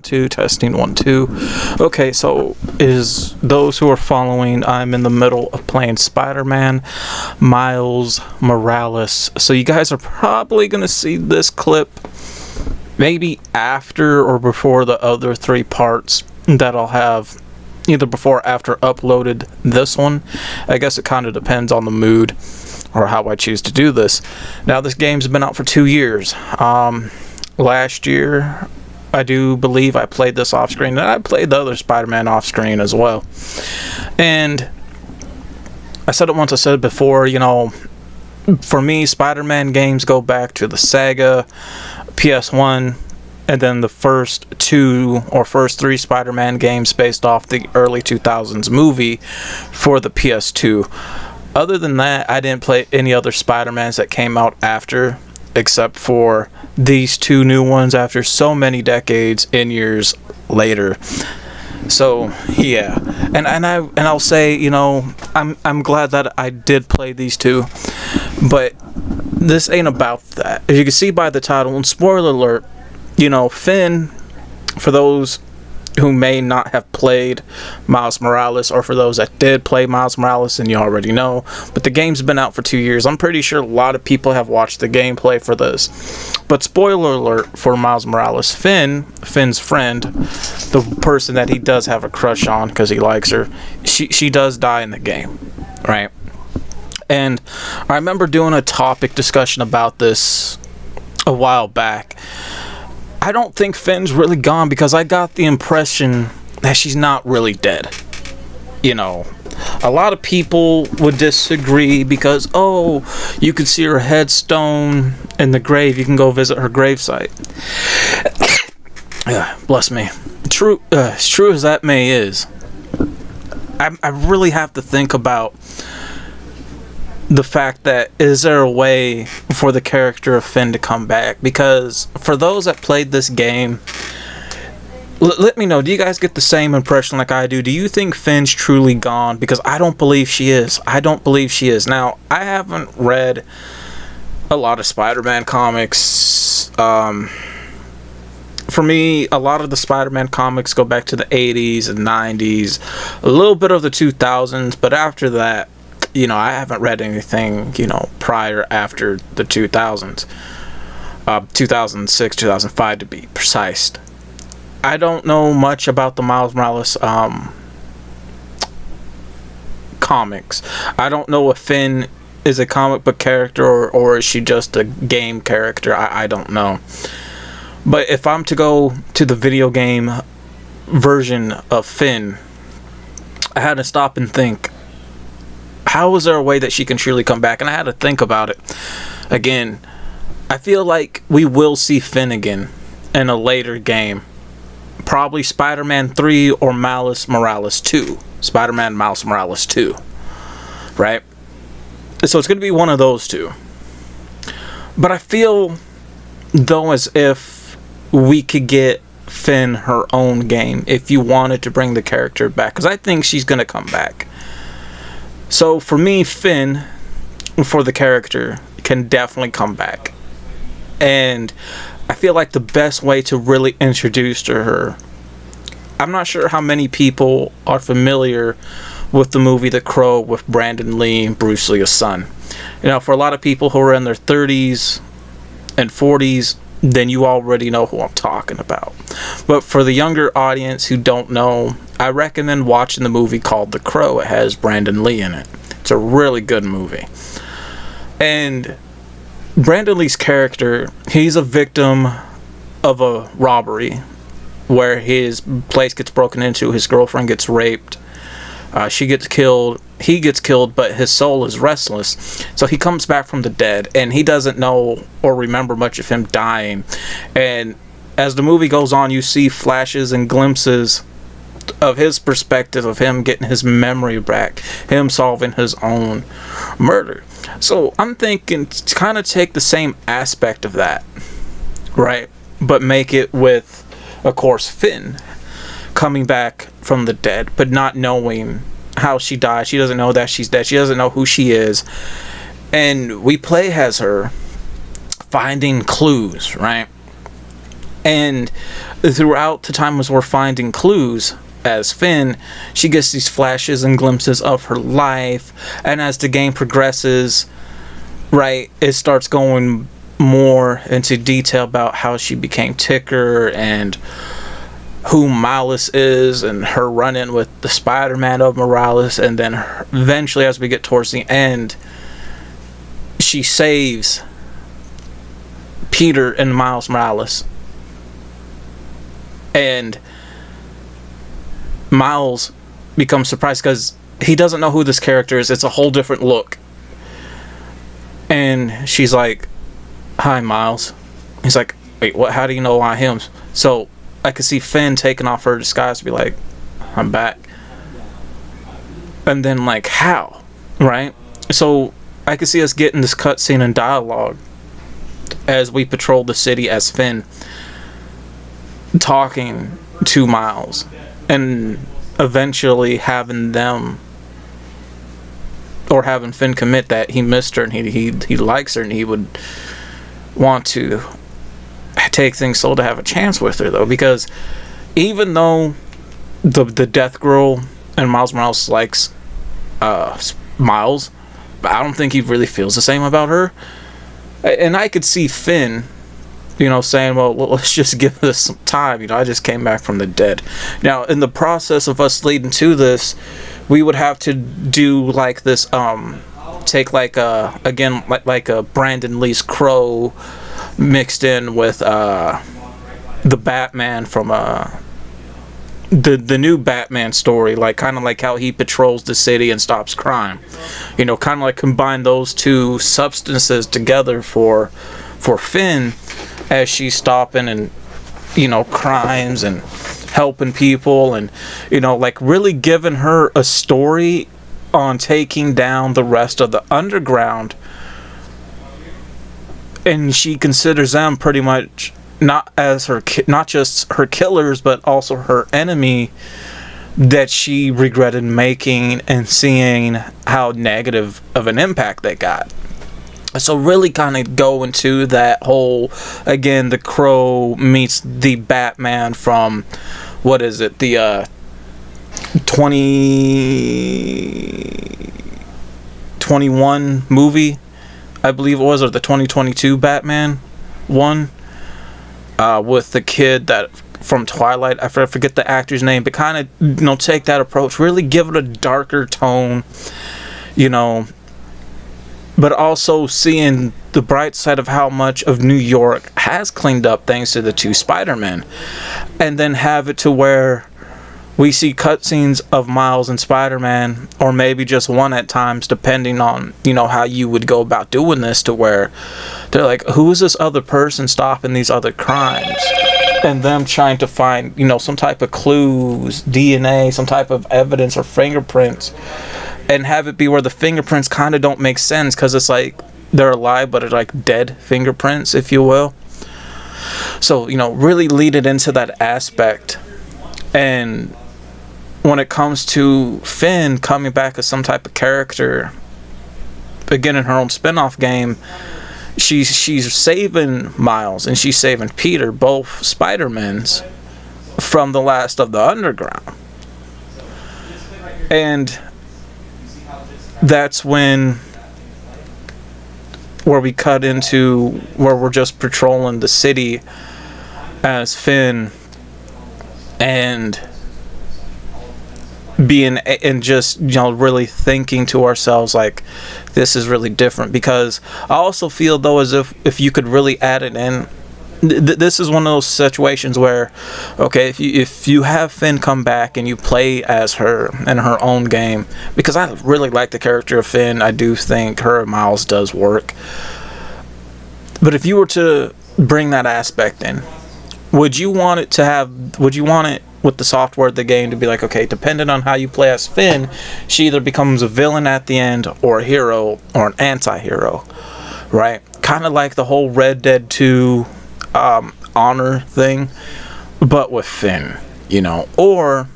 2, testing 1, 2. Okay, so is those who are following, I'm in the middle of playing Spider-Man Miles Morales. So you guys are probably going to see this clip maybe after or before the other 3 parts that I'll have, either before or after uploaded this one. I guess it kind of depends on the mood or how I choose to do this. Now, this game's been out for 2 years. Last year, I do believe I played this off screen, and I played the other Spider-Man off screen as well. And I said it once, I said it before, you know, for me, Spider-Man games go back to the Sega, PS1, and then the first 2 or first 3 Spider-Man games based off the early 2000s movie for the PS2. Other than that, I didn't play any other Spider-Mans that came out after, except for these 2 new ones after so many decades and years later. So yeah, and I'll say, you know, I'm glad that I did play these 2, but this ain't about that. As you can see by the title, and spoiler alert, you know, Finn, for those who may not have played Miles Morales, or for those that did play Miles Morales, and you already know, but the game's been out for 2 years. I'm pretty sure a lot of people have watched the gameplay for this. But spoiler alert for Miles Morales, Finn's friend, the person that he does have a crush on because he likes her, she does die in the game, right? And I remember doing a topic discussion about this a while back. I don't think Finn's really gone, because I got the impression that she's not really dead. You know, a lot of people would disagree because, oh, you can see her headstone in the grave. You can go visit her gravesite. Bless me. True, as true as that may is, I really have to think about the fact that, is there a way for the character of Finn to come back? Because for those that played this game, let me know, do you guys get the same impression like I do? Do you think Finn's truly gone? Because I don't believe she is. I don't believe she is. Now, I haven't read a lot of Spider-Man comics. For me, a lot of the Spider-Man comics go back to the 80s and 90s, a little bit of the 2000s, but after that, you know, I haven't read anything, you know, prior after the 2000s. 2006, 2005 to be precise. I don't know much about the Miles Morales comics. I don't know if Finn is a comic book character or is she just a game character. I don't know. But if I'm to go to the video game version of Finn, I had to stop and think, how is there a way that she can truly come back? And I had to think about it. Again, I feel like we will see Finn again in a later game. Probably Spider-Man 3 or Miles Morales 2. Spider-Man Miles Morales 2. Right? So it's going to be one of those 2. But I feel, though, as if we could get Finn her own game if you wanted to bring the character back. Because I think she's going to come back. So for me, Finn, for the character, can definitely come back. And I feel like the best way to really introduce to her, I'm not sure how many people are familiar with the movie The Crow with Brandon Lee and Bruce Lee's son. You know, for a lot of people who are in their 30s and 40s, then you already know who I'm talking about. But for the younger audience who don't know, I recommend watching the movie called The Crow. It has Brandon Lee in it. It's a really good movie. And Brandon Lee's character, he's a victim of a robbery where his place gets broken into, his girlfriend gets raped, she gets killed, he gets killed, but his soul is restless. So he comes back from the dead, and he doesn't know or remember much of him dying. And as the movie goes on, you see flashes and glimpses of his perspective, of him getting his memory back, him solving his own murder. So I'm thinking to kind of take the same aspect of that, right? But make it with, of course, Finn coming back from the dead, but not knowing how she died. She doesn't know that she's dead. She doesn't know who she is. And we play as her finding clues, right? And throughout the time as we're finding clues as Finn, she gets these flashes and glimpses of her life. And as the game progresses, right, it starts going more into detail about how she became Ticker and who Miles is, and her run-in with the Spider-Man of Morales. And then eventually, as we get towards the end, she saves Peter and Miles Morales. And Miles becomes surprised because he doesn't know who this character is. It's a whole different look. And she's like, "Hi, Miles." He's like, "Wait, what? How do you know I am?" So I could see Finn taking off her disguise to be like, "I'm back." And then, like, how? Right? So I could see us getting this cutscene and dialogue as we patrol the city as Finn, talking to Miles, and eventually having them, or having Finn commit that he missed her and he likes her and he would want to take things slow to have a chance with her, though, because even though the Death Girl and Miles Morales likes Miles, but I don't think he really feels the same about her. And I could see Finn, saying, well, let's just give this some time. I just came back from the dead. Now, in the process of us leading to this, we would have to do like this, take like a Brandon Lee's Crow mixed in with the Batman from the new Batman story, like kind of like how he patrols the city and stops crime. Kind of like combine those two substances together for Finn as she's stopping and crimes and helping people, and like really giving her a story on taking down the rest of the underground. And she considers them pretty much not just her killers, but also her enemy that she regretted making, and seeing how negative of an impact they got. So really kind of go into that whole, again, the Crow meets the Batman from, what is it, the 2021 movie, I believe it was, or the 2022 Batman one, with the kid that from Twilight. I forget the actor's name, but kind of take that approach, really give it a darker tone, but also seeing the bright side of how much of New York has cleaned up thanks to the two Spider-Men, and then have it to where we see cutscenes of Miles and Spider-Man, or maybe just one at times, depending on, how you would go about doing this, to where they're like, who is this other person stopping these other crimes? And them trying to find, some type of clues, DNA, some type of evidence or fingerprints, and have it be where the fingerprints kind of don't make sense, because it's like they're alive, but they're like dead fingerprints, if you will. So, really lead it into that aspect. And when it comes to Finn coming back as some type of character, again in her own spin-off game, she's saving Miles and she's saving Peter, both Spider-Mans, from the last of the underground. And that's where we cut into where we're just patrolling the city as Finn, and being, and just really thinking to ourselves like, this is really different. Because I also feel though as if you could really add it in, this is one of those situations where, okay, if you have Finn come back and you play as her in her own game, because I really like the character of Finn, I do think her and Miles does work. But if you were to bring that aspect in, would you want it with the software of the game to be like, okay, depending on how you play as Finn, she either becomes a villain at the end, or a hero, or an anti-hero, right? Kind of like the whole Red Dead 2 honor thing, but with Finn, or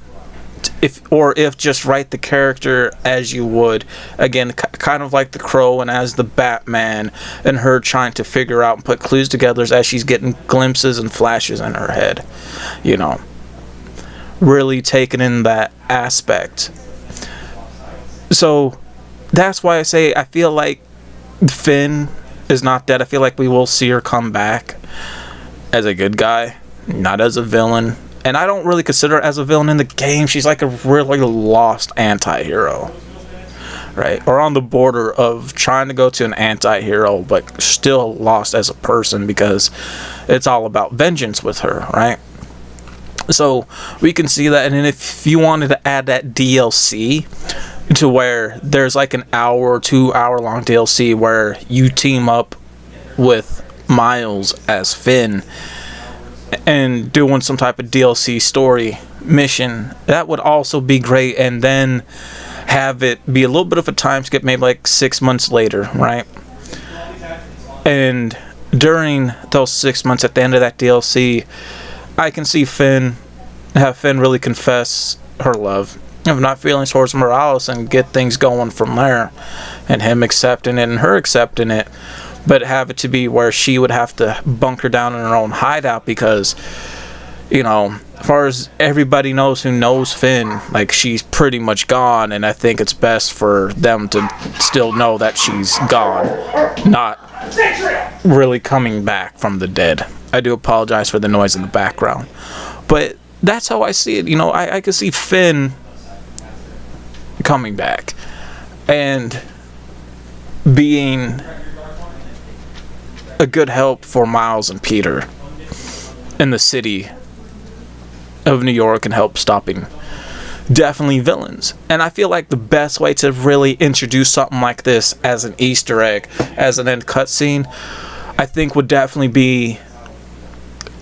if just write the character as you would, again, kind of like the Crow and as the Batman, and her trying to figure out and put clues together as she's getting glimpses and flashes in her head, you know, really taking in that aspect. So that's why I say I feel like Finn is not dead. I feel like we will see her come back as a good guy, not as a villain. And I don't really consider her as a villain in the game. She's like a really lost anti-hero, right? Or on the border of trying to go to an anti-hero, but still lost as a person, because it's all about vengeance with her, right? So we can see that. And then if you wanted to add that DLC to where there's like an hour or 2 hour long DLC where you team up with Miles as Finn and doing some type of DLC story mission, that would also be great. And then have it be a little bit of a time skip, maybe like 6 months later, right? And during those 6 months, at the end of that DLC, I can see Finn really confess her love, if not feelings towards Morales, and get things going from there, and him accepting it and her accepting it. But have it to be where she would have to bunker down in her own hideout, because, you know, as far as everybody knows who knows Finn, like, she's pretty much gone. And I think it's best for them to still know that she's gone, not really coming back from the dead. I do apologize for the noise in the background, but that's how I see it. You know, I can see Finn coming back and being a good help for Miles and Peter in the city of New York, and help stopping definitely villains. And I feel like the best way to really introduce something like this as an Easter egg, as an end cutscene, I think would definitely be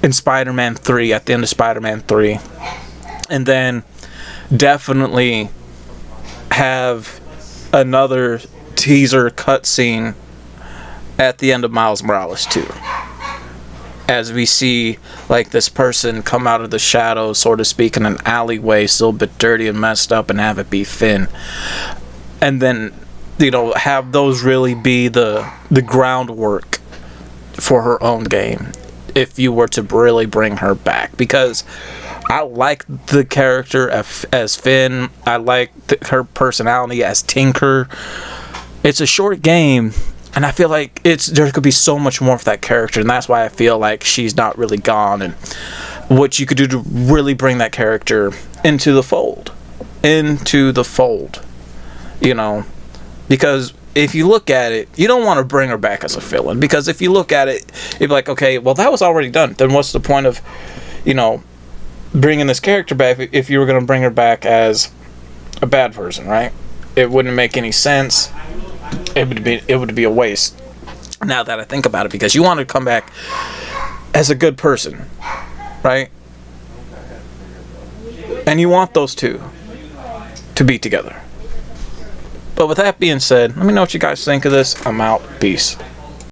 in Spider-Man 3, at the end of Spider-Man 3. And then definitely have another teaser cutscene at the end of Miles Morales 2, as we see like this person come out of the shadows, so to speak, in an alleyway, still a bit dirty and messed up, and have it be Finn. And then, you know, have those really be the groundwork for her own game, if you were to really bring her back. Because I like the character as Finn. I like her personality as Tinker. It's a short game, and I feel like there could be so much more for that character, and that's why I feel like she's not really gone, and what you could do to really bring that character into the fold, you know, because if you look at it, you don't want to bring her back as a villain, because if you look at it, you'd be like, okay, well, that was already done. Then what's the point of, you know, bringing this character back if you were going to bring her back as a bad person, right? It wouldn't make any sense. It would be a waste, now that I think about it, because you want to come back as a good person, right? And you want those two to be together. But with that being said, let me know what you guys think of this. I'm out. Peace.